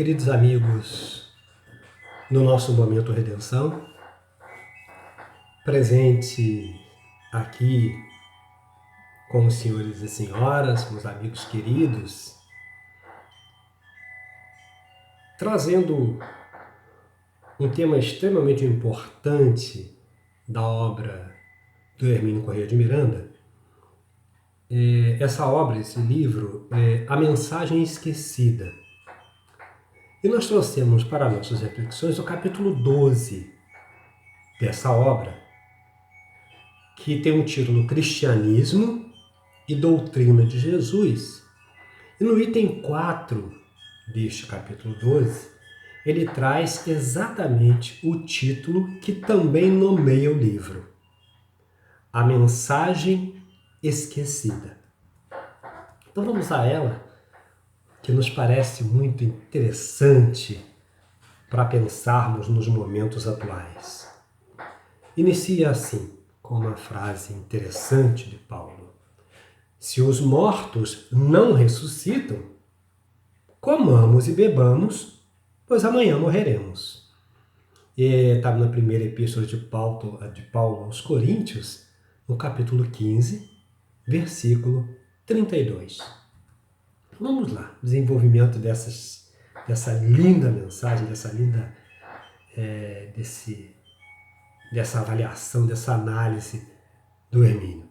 Queridos amigos do nosso Momento Redenção, presente aqui com os senhores e senhoras, com os amigos queridos, trazendo um tema extremamente importante da obra do Hermínio Corrêa de Miranda. Essa obra, esse livro, é A Mensagem Esquecida. E nós trouxemos para nossas reflexões o capítulo 12 dessa obra, que tem o título Cristianismo e Doutrina de Jesus. E no item 4 deste capítulo 12, ele traz exatamente o título que também nomeia o livro: A Mensagem Esquecida. Então vamos a ela, que nos parece muito interessante para pensarmos nos momentos atuais. Inicia assim, com uma frase interessante de Paulo: se os mortos não ressuscitam, comamos e bebamos, pois amanhã morreremos. Está na primeira epístola de Paulo aos Coríntios, no capítulo 15, versículo 32. Vamos lá, desenvolvimento dessa linda mensagem, dessa avaliação, dessa análise do Hermínio.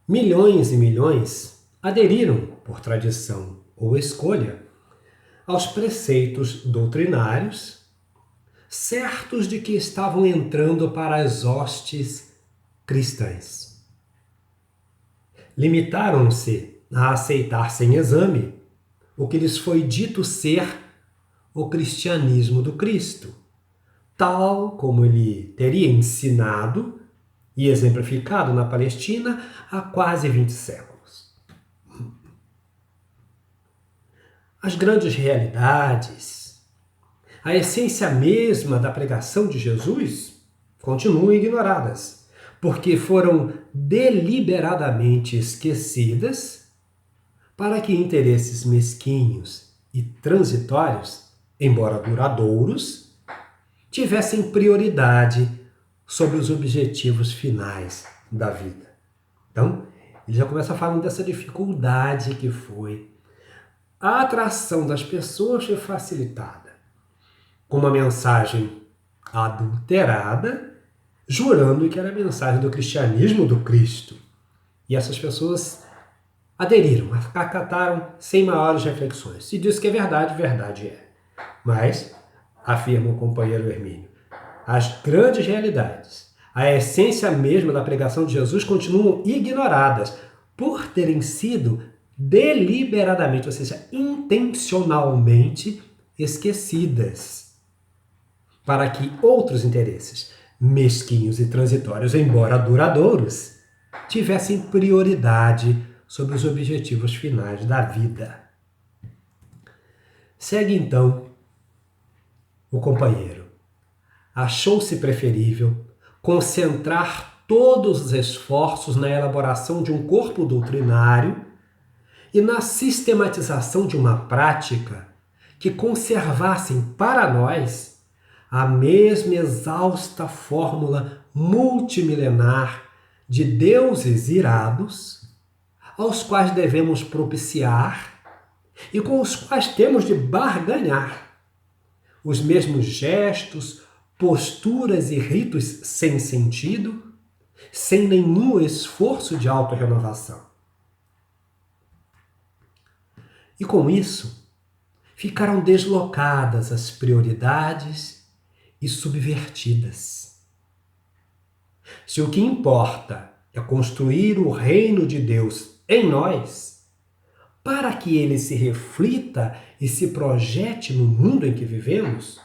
Milhões e milhões aderiram, por tradição ou escolha, aos preceitos doutrinários, certos de que estavam entrando para as hostes cristãs. Limitaram-se a aceitar sem exame o que lhes foi dito ser o cristianismo do Cristo, tal como ele teria ensinado e exemplificado na Palestina há quase 20 séculos. As grandes realidades, a essência mesma da pregação de Jesus, continuam ignoradas, porque foram deliberadamente esquecidas para que interesses mesquinhos e transitórios, embora duradouros, tivessem prioridade sobre os objetivos finais da vida. Então, ele já começa falando dessa dificuldade que foi a atração das pessoas foi facilitada com uma mensagem adulterada, jurando que era a mensagem do cristianismo do Cristo. E essas pessoas aderiram, acataram sem maiores reflexões. Se diz que é verdade, verdade é. Mas, afirma o companheiro Hermínio, as grandes realidades, a essência mesma da pregação de Jesus continuam ignoradas por terem sido deliberadamente, ou seja, intencionalmente esquecidas, para que outros interesses, mesquinhos e transitórios, embora duradouros, tivessem prioridade sobre os objetivos finais da vida. Segue então o companheiro. Achou-se preferível concentrar todos os esforços na elaboração de um corpo doutrinário e na sistematização de uma prática que conservassem para nós a mesma exausta fórmula multimilenar de deuses irados, aos quais devemos propiciar e com os quais temos de barganhar os mesmos gestos, posturas e ritos sem sentido, sem nenhum esforço de autorrenovação. E com isso, ficaram deslocadas as prioridades e subvertidas. Se o que importa é construir o reino de Deus em nós, para que ele se reflita e se projete no mundo em que vivemos,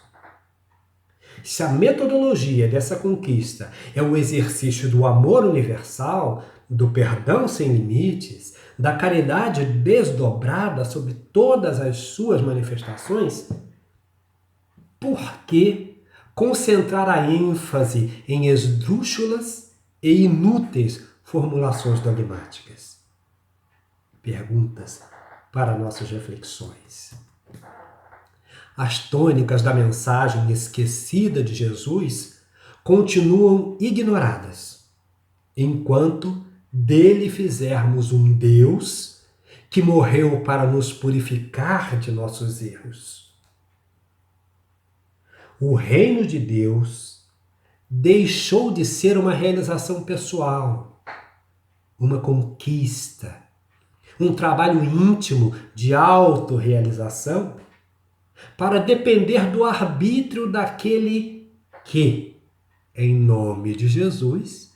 se a metodologia dessa conquista é o exercício do amor universal, do perdão sem limites, da caridade desdobrada sobre todas as suas manifestações, por que concentrar a ênfase em esdrúxulas e inúteis formulações dogmáticas? Perguntas para nossas reflexões. As tônicas da mensagem esquecida de Jesus continuam ignoradas, enquanto dele fizermos um Deus que morreu para nos purificar de nossos erros. O reino de Deus deixou de ser uma realização pessoal, uma conquista, um trabalho íntimo de autorrealização, para depender do arbítrio daquele que, em nome de Jesus,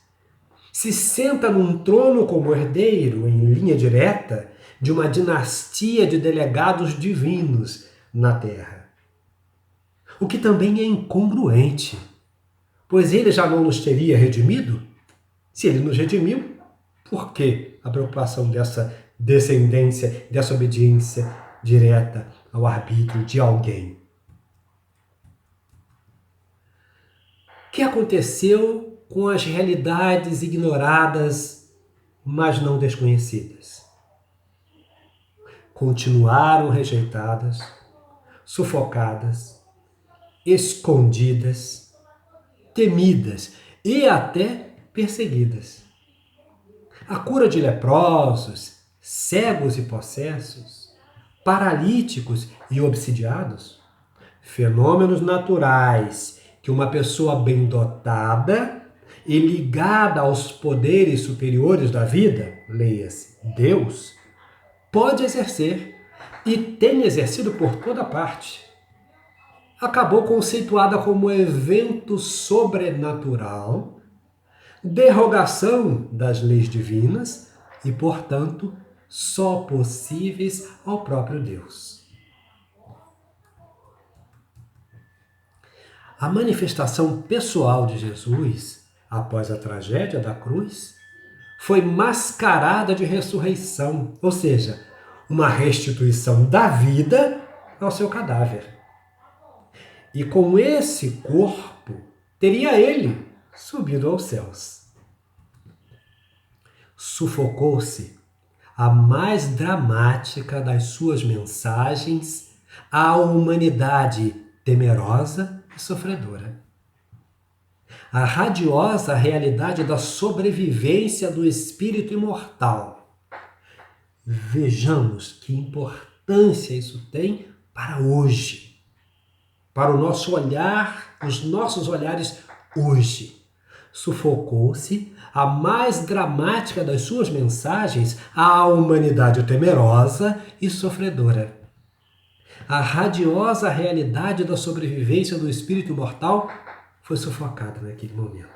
se senta num trono como herdeiro em linha direta de uma dinastia de delegados divinos na terra. O que também é incongruente, pois ele já não nos teria redimido? Se ele nos redimiu, por que a preocupação dessa descendência, dessa obediência direta ao arbítrio de alguém? O que aconteceu com as realidades ignoradas, mas não desconhecidas? Continuaram rejeitadas, sufocadas, escondidas, temidas e até perseguidas. A cura de leprosos, cegos e possessos, paralíticos e obsidiados, fenômenos naturais que uma pessoa bem dotada e ligada aos poderes superiores da vida, leia-se Deus, pode exercer e tem exercido por toda parte. Acabou conceituada como evento sobrenatural, derrogação das leis divinas e, portanto, só possíveis ao próprio Deus. A manifestação pessoal de Jesus, após a tragédia da cruz, foi mascarada de ressurreição, ou seja, uma restituição da vida ao seu cadáver. E com esse corpo, teria ele subido aos céus. Sufocou-se a mais dramática das suas mensagens à humanidade temerosa e sofredora. A radiosa realidade da sobrevivência do espírito imortal. Vejamos que importância isso tem para hoje, para o nosso olhar, os nossos olhares hoje. Sufocou-se a mais dramática das suas mensagens à humanidade temerosa e sofredora. A radiosa realidade da sobrevivência do espírito imortal foi sufocada naquele momento.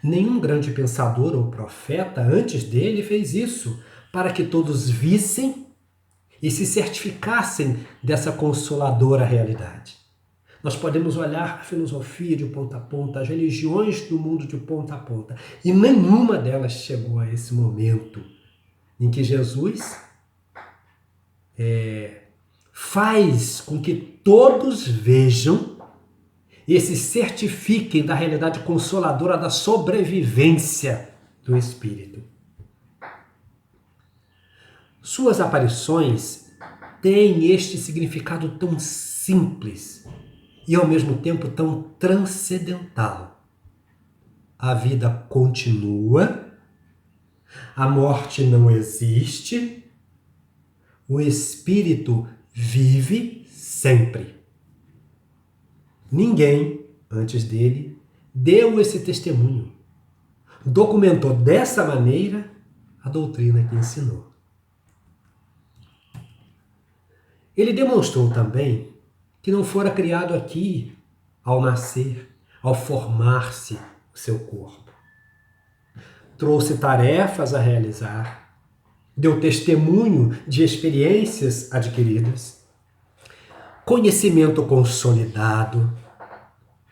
Nenhum grande pensador ou profeta antes dele fez isso, para que todos vissem e se certificassem dessa consoladora realidade. Nós podemos olhar a filosofia de ponta a ponta, as religiões do mundo de ponta a ponta, e nenhuma delas chegou a esse momento em que Jesus faz com que todos vejam e se certifiquem da realidade consoladora da sobrevivência do Espírito. Suas aparições têm este significado tão simples e ao mesmo tempo tão transcendental. A vida continua, a morte não existe, o Espírito vive sempre. Ninguém, antes dele, deu esse testemunho. Documentou dessa maneira a doutrina que ensinou. Ele demonstrou também que não fora criado aqui ao nascer, ao formar-se o seu corpo. Trouxe tarefas a realizar, deu testemunho de experiências adquiridas, conhecimento consolidado,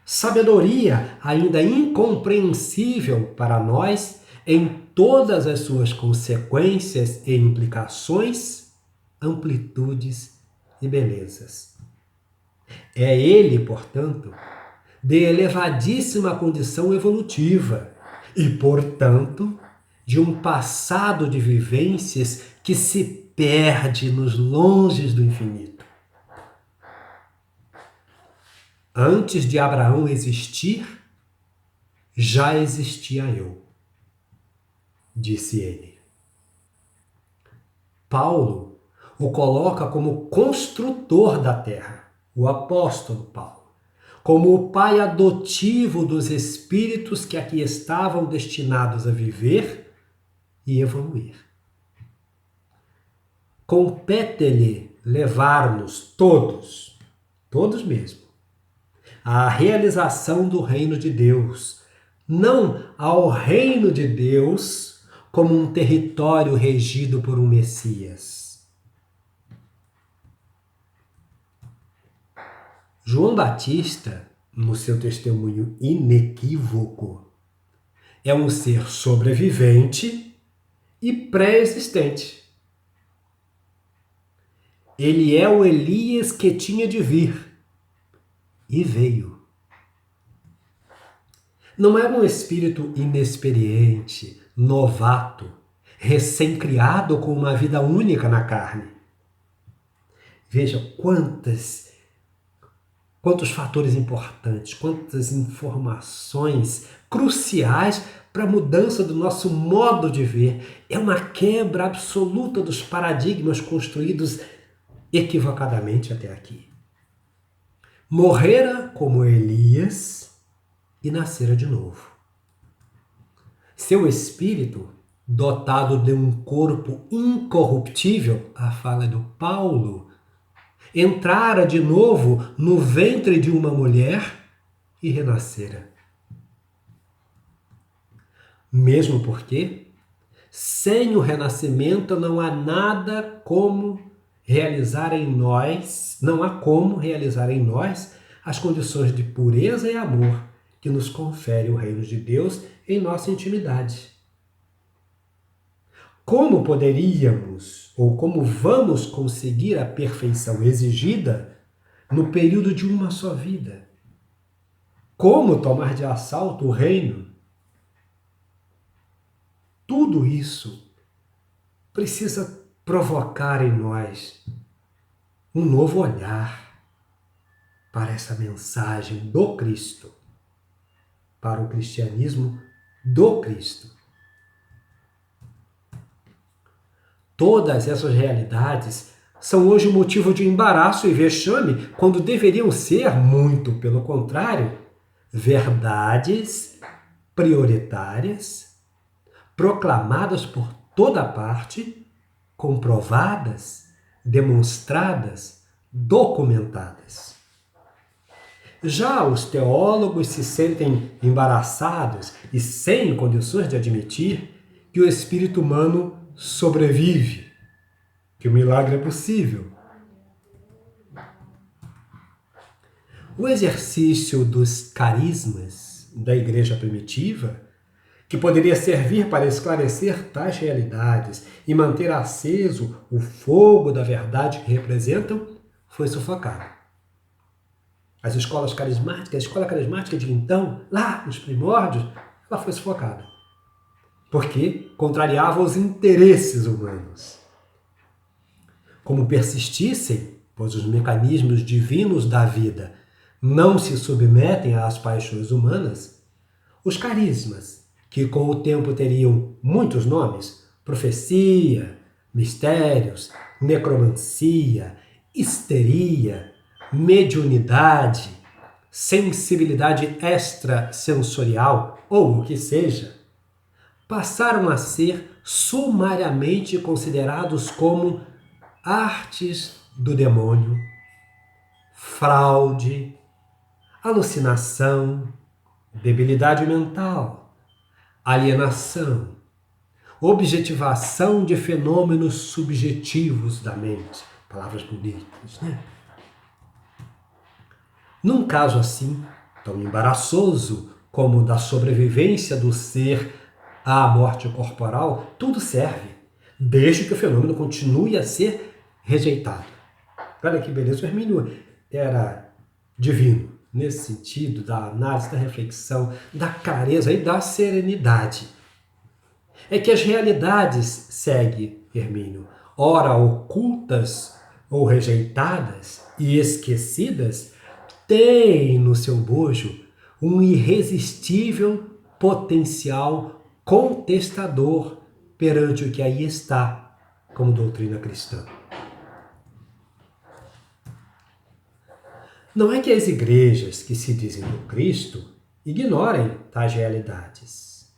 sabedoria ainda incompreensível para nós em todas as suas consequências e implicações, amplitudes e belezas. É ele, portanto, de elevadíssima condição evolutiva e, portanto, de um passado de vivências que se perde nos longes do infinito. Antes de Abraão existir, já existia eu, disse ele. Paulo o coloca como construtor da terra, o apóstolo Paulo, como o pai adotivo dos espíritos que aqui estavam destinados a viver e evoluir. Compete-lhe levar-nos todos mesmo, à realização do reino de Deus, não ao reino de Deus como um território regido por um Messias. João Batista, no seu testemunho inequívoco, é um ser sobrevivente e pré-existente. Ele é o Elias que tinha de vir e veio. Não era um espírito inexperiente, novato, recém-criado com uma vida única na carne. Veja quantos fatores importantes, quantas informações cruciais para a mudança do nosso modo de ver. É uma quebra absoluta dos paradigmas construídos equivocadamente até aqui. Morrera como Elias e nascera de novo. Seu espírito, dotado de um corpo incorruptível, a fala do Paulo, entrara de novo no ventre de uma mulher e renascera. Mesmo porque, sem o renascimento, não há como realizar em nós as condições de pureza e amor que nos confere o reino de Deus em nossa intimidade. Como poderíamos ou como vamos conseguir a perfeição exigida no período de uma só vida? Como tomar de assalto o reino? Tudo isso precisa provocar em nós um novo olhar para essa mensagem do Cristo, para o cristianismo do Cristo. Todas essas realidades são hoje motivo de embaraço e vexame, quando deveriam ser, muito pelo contrário, verdades prioritárias, proclamadas por toda parte, comprovadas, demonstradas, documentadas. Já os teólogos se sentem embaraçados e sem condições de admitir que o espírito humano sobrevive, que o milagre é possível. O exercício dos carismas da igreja primitiva, que poderia servir para esclarecer tais realidades e manter aceso o fogo da verdade que representam, foi sufocado. A escola carismática de então, lá nos primórdios, ela foi sufocada. Porque contrariava os interesses humanos. Como persistissem, pois os mecanismos divinos da vida não se submetem às paixões humanas, os carismas, que com o tempo teriam muitos nomes, profecia, mistérios, necromancia, histeria, mediunidade, sensibilidade extrasensorial ou o que seja, passaram a ser sumariamente considerados como artes do demônio, fraude, alucinação, debilidade mental, alienação, objetivação de fenômenos subjetivos da mente. Palavras bonitas, né? Num caso assim, tão embaraçoso como o da sobrevivência do ser à morte corporal, tudo serve, desde que o fenômeno continue a ser rejeitado. Olha que beleza, o Hermínio era divino, nesse sentido da análise, da reflexão, da clareza e da serenidade. É que as realidades, segue Hermínio, ora ocultas ou rejeitadas e esquecidas, tem no seu bojo um irresistível potencial contestador perante o que aí está como doutrina cristã. Não é que as igrejas que se dizem do Cristo ignorem tais realidades,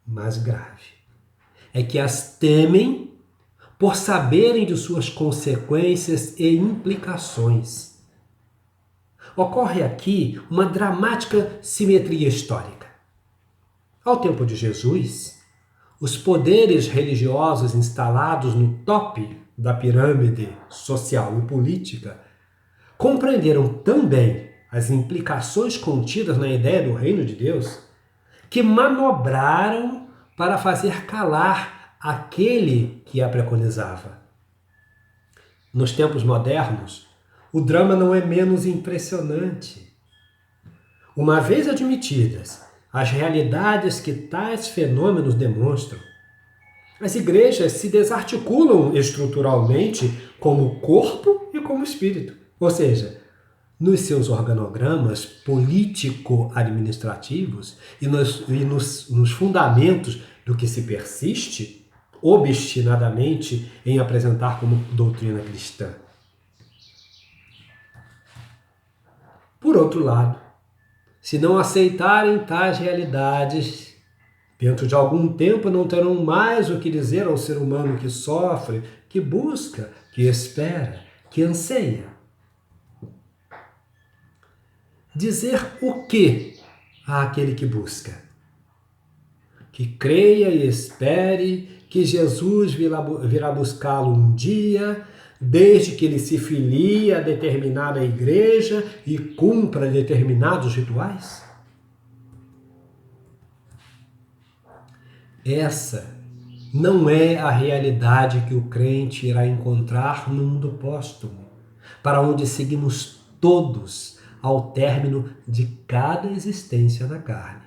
mas grave é que as temem por saberem de suas consequências e implicações. Ocorre aqui uma dramática simetria histórica. Ao tempo de Jesus, os poderes religiosos instalados no tope da pirâmide social e política compreenderam também as implicações contidas na ideia do reino de Deus, que manobraram para fazer calar aquele que a preconizava. Nos tempos modernos, o drama não é menos impressionante. Uma vez admitidas as realidades que tais fenômenos demonstram, as igrejas se desarticulam estruturalmente como corpo e como espírito. Ou seja, nos seus organogramas político-administrativos e nos fundamentos do que se persiste obstinadamente em apresentar como doutrina cristã. Por outro lado, se não aceitarem tais realidades, dentro de algum tempo não terão mais o que dizer ao ser humano que sofre, que busca, que espera, que anseia. Dizer o que àquele que busca? Que creia e espere que Jesus virá buscá-lo um dia, desde que ele se filie a determinada igreja e cumpra determinados rituais? Essa não é a realidade que o crente irá encontrar no mundo póstumo, para onde seguimos todos ao término de cada existência da carne.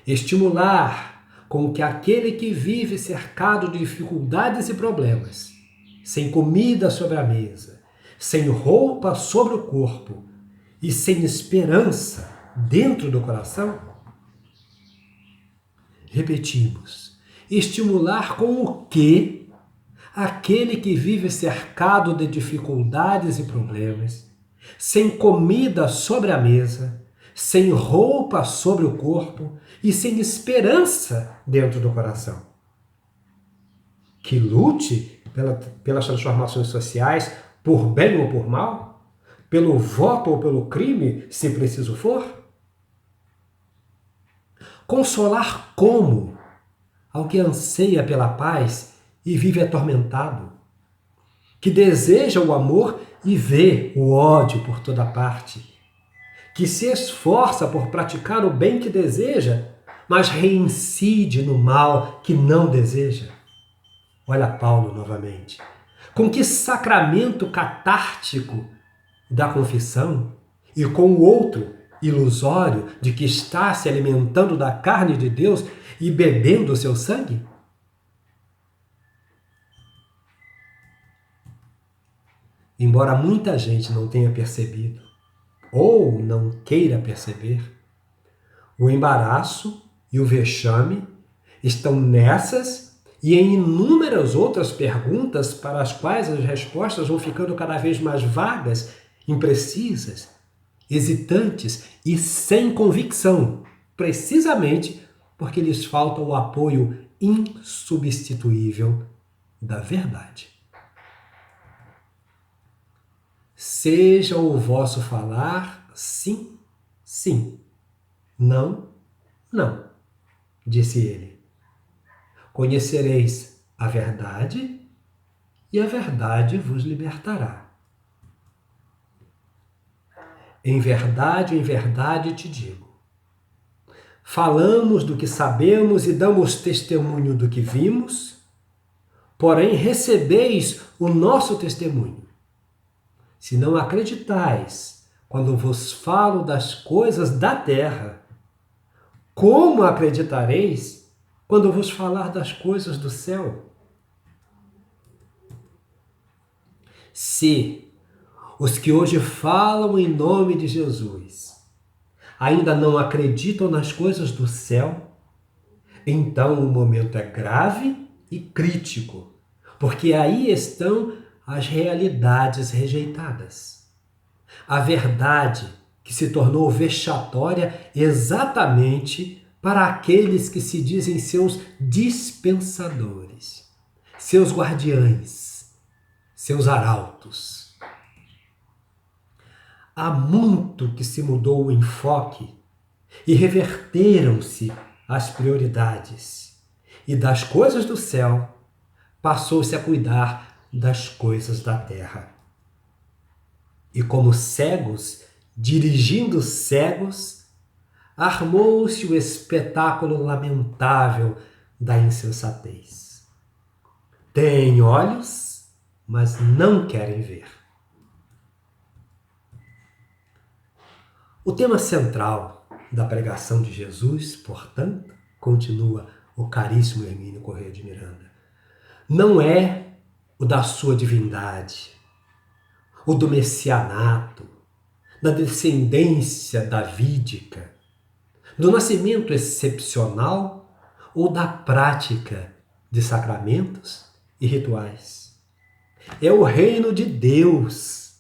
Estimular com que aquele que vive cercado de dificuldades e problemas, sem comida sobre a mesa, sem roupa sobre o corpo e sem esperança dentro do coração, repetimos, estimular com o que aquele que vive cercado de dificuldades e problemas, sem comida sobre a mesa, sem roupa sobre o corpo e sem esperança dentro do coração. Que lute pelas transformações sociais, por bem ou por mal, pelo voto ou pelo crime, se preciso for. Consolar como ao que anseia pela paz e vive atormentado, que deseja o amor e vê o ódio por toda parte, que se esforça por praticar o bem que deseja, mas reincide no mal que não deseja. Olha Paulo novamente. Com que sacramento catártico da confissão e com o outro ilusório de que está se alimentando da carne de Deus e bebendo o seu sangue? Embora muita gente não tenha percebido, ou não queira perceber, o embaraço e o vexame estão nessas e em inúmeras outras perguntas para as quais as respostas vão ficando cada vez mais vagas, imprecisas, hesitantes e sem convicção, precisamente porque lhes falta o apoio insubstituível da verdade. Seja o vosso falar sim, sim, não, não, disse ele. Conhecereis a verdade e a verdade vos libertará. Em verdade te digo. Falamos do que sabemos e damos testemunho do que vimos, porém recebeis o nosso testemunho. Se não acreditais quando vos falo das coisas da terra, como acreditareis quando vos falar das coisas do céu? Se Os que hoje falam em nome de Jesus ainda não acreditam nas coisas do céu, então o momento é grave e crítico, porque aí estão as realidades rejeitadas. A verdade que se tornou vexatória exatamente para aqueles que se dizem seus dispensadores, seus guardiães, seus arautos. Há muito que se mudou o enfoque e reverteram-se as prioridades, e das coisas do céu passou-se a cuidar das coisas da terra. E como cegos, dirigindo cegos, armou-se o espetáculo lamentável da insensatez. Têm olhos, mas não querem ver. O tema central da pregação de Jesus, portanto, continua o caríssimo Hermínio Corrêa de Miranda, não é o da sua divindade, o do messianato, da descendência davídica, do nascimento excepcional ou da prática de sacramentos e rituais. É o reino de Deus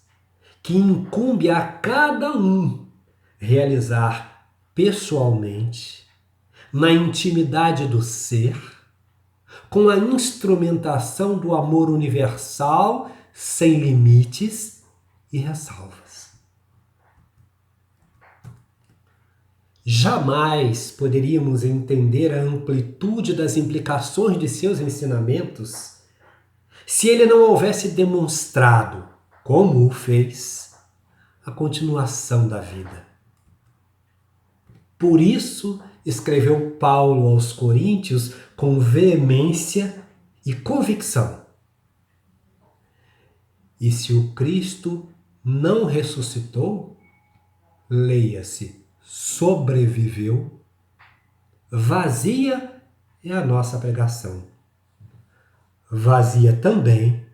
que incumbe a cada um realizar pessoalmente, na intimidade do ser, com a instrumentação do amor universal, sem limites e ressalvas. Jamais poderíamos entender a amplitude das implicações de seus ensinamentos se ele não houvesse demonstrado, como o fez, a continuação da vida. Por isso, escreveu Paulo aos Coríntios com veemência e convicção. E se o Cristo não ressuscitou, leia-se, sobreviveu, vazia é a nossa pregação. Vazia também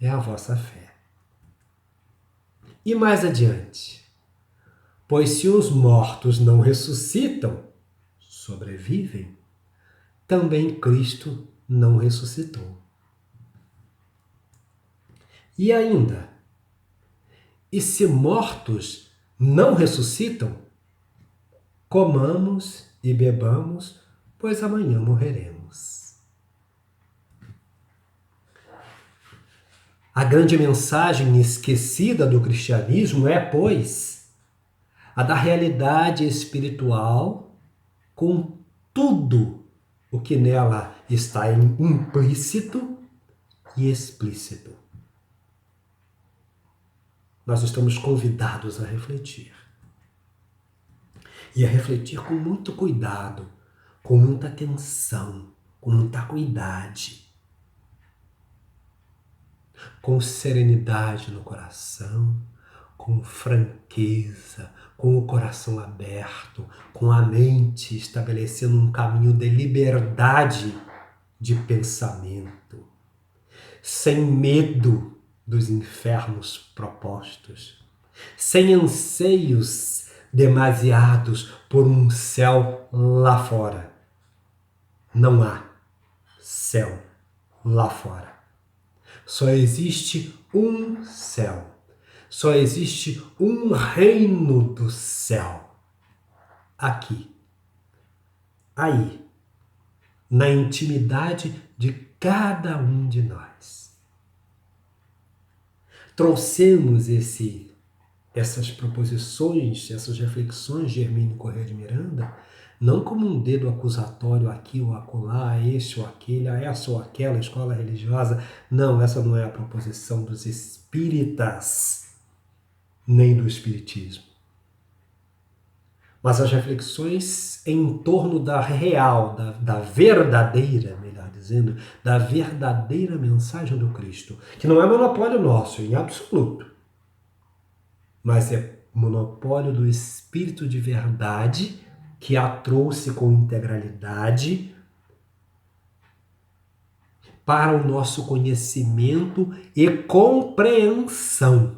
é a vossa fé. E mais adiante, pois se os mortos não ressuscitam, sobrevivem, também Cristo não ressuscitou. E ainda, e se mortos não ressuscitam, comamos e bebamos, pois amanhã morreremos. A grande mensagem esquecida do cristianismo é, pois, a da realidade espiritual com tudo o que nela está implícito e explícito. Nós estamos convidados a refletir. E a refletir com muito cuidado, com muita atenção, com muita cuidade, com serenidade no coração, com franqueza, com o coração aberto, com a mente estabelecendo um caminho de liberdade de pensamento, sem medo dos infernos propostos, sem anseios demasiados por um céu lá fora. Não há céu lá fora. Só existe um céu. Só existe um reino do céu. Aqui. Aí. Na intimidade de cada um de nós. Trouxemos essas proposições, essas reflexões de Hermínio Corrêa de Miranda, não como um dedo acusatório aqui ou acolá, a esse ou aquele, a essa ou aquela escola religiosa. Não, essa não é a proposição dos espíritas, nem do espiritismo. Mas as reflexões em torno da real, da verdadeira, melhor dizendo, da verdadeira mensagem do Cristo, que não é monopólio nosso, em absoluto, mas é monopólio do Espírito de verdade, que a trouxe com integralidade para o nosso conhecimento e compreensão.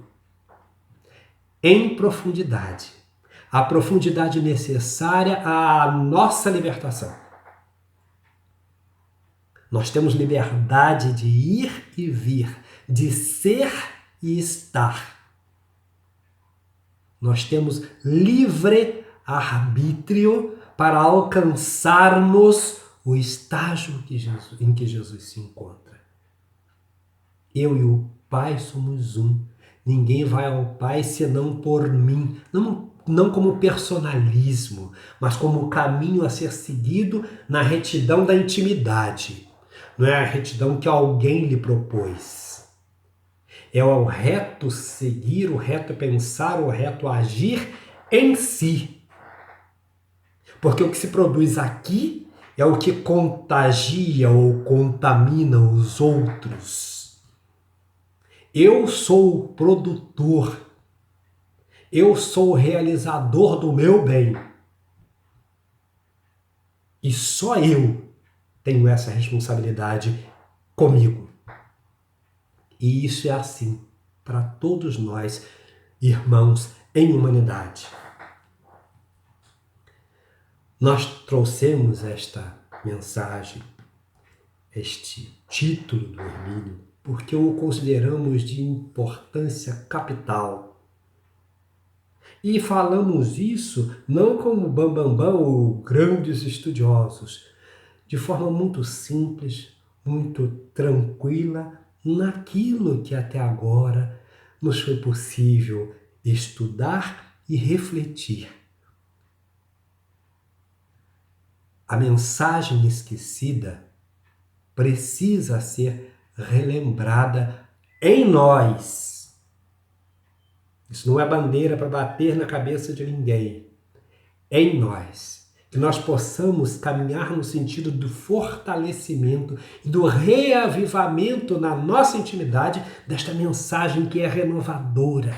em profundidade. A profundidade necessária à nossa libertação. Nós temos liberdade de ir e vir, de ser e estar. Nós temos livre arbítrio para alcançarmos o estágio em que Jesus se encontra. Eu e o Pai somos um. Ninguém vai ao Pai senão por mim. Não como personalismo, mas como caminho a ser seguido na retidão da intimidade. Não é a retidão que alguém lhe propôs. É o reto seguir, o reto pensar, o reto agir em si. Porque o que se produz aqui é o que contagia ou contamina os outros. Eu sou o produtor. Eu sou o realizador do meu bem. E só eu tenho essa responsabilidade comigo. E isso é assim para todos nós, irmãos em humanidade. Nós trouxemos esta mensagem, este título do Hermínio, porque o consideramos de importância capital. E falamos isso não como bambambam ou grandes estudiosos, de forma muito simples, muito tranquila, naquilo que até agora nos foi possível estudar e refletir. A mensagem esquecida precisa ser relembrada em nós. Isso não é bandeira para bater na cabeça de ninguém. Em nós. Que nós possamos caminhar no sentido do fortalecimento e do reavivamento na nossa intimidade desta mensagem que é renovadora,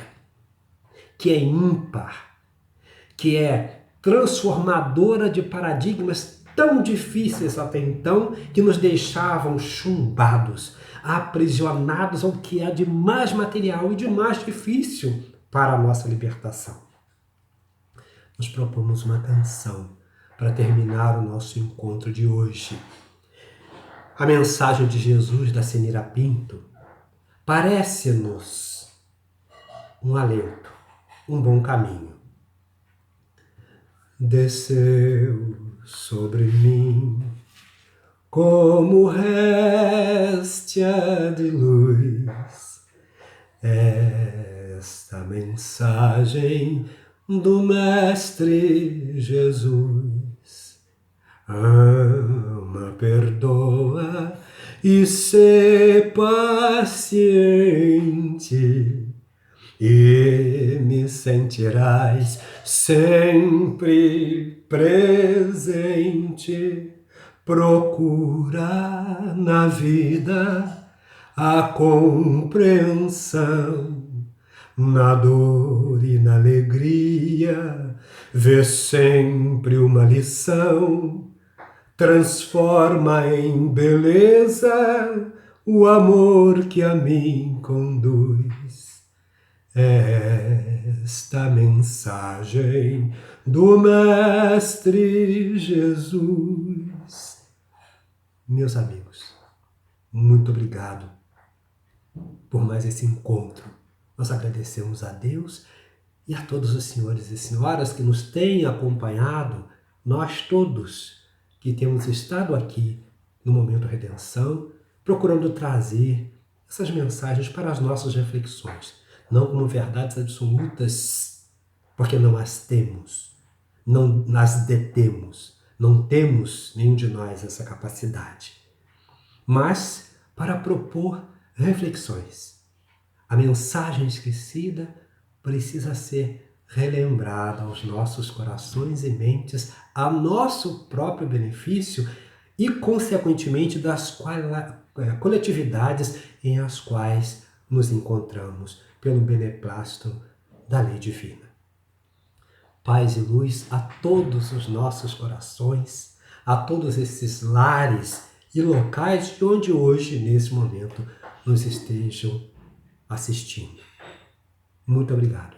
que é ímpar, que é transformadora de paradigmas tão difíceis até então, que nos deixavam chumbados, aprisionados ao que há de mais material e de mais difícil para a nossa libertação. Nós propomos uma canção para terminar o nosso encontro de hoje. A mensagem de Jesus da Senira Pinto parece-nos um alento, um bom caminho. Desceu sobre mim como réstia de luz esta mensagem do Mestre Jesus. Ama, perdoa e sê paciente, e me sentirás sempre presente. Procura na vida a compreensão, na dor e na alegria, vê sempre uma lição. Transforma em beleza o amor que a mim conduz. Esta mensagem do Mestre Jesus. Meus amigos, muito obrigado por mais esse encontro. Nós agradecemos a Deus e a todos os senhores e senhoras que nos têm acompanhado, nós todos que temos estado aqui no Momento Redenção, procurando trazer essas mensagens para as nossas reflexões, não como verdades absolutas, porque não as temos, não as detemos, não temos nenhum de nós essa capacidade, mas para propor reflexões. A mensagem esquecida precisa ser relembrada aos nossos corações e mentes, a nosso próprio benefício e, consequentemente, das coletividades em as quais nos encontramos, pelo beneplácito da lei divina. Paz e luz a todos os nossos corações, a todos esses lares e locais de onde hoje, nesse momento, nos estejam assistindo. Muito obrigado.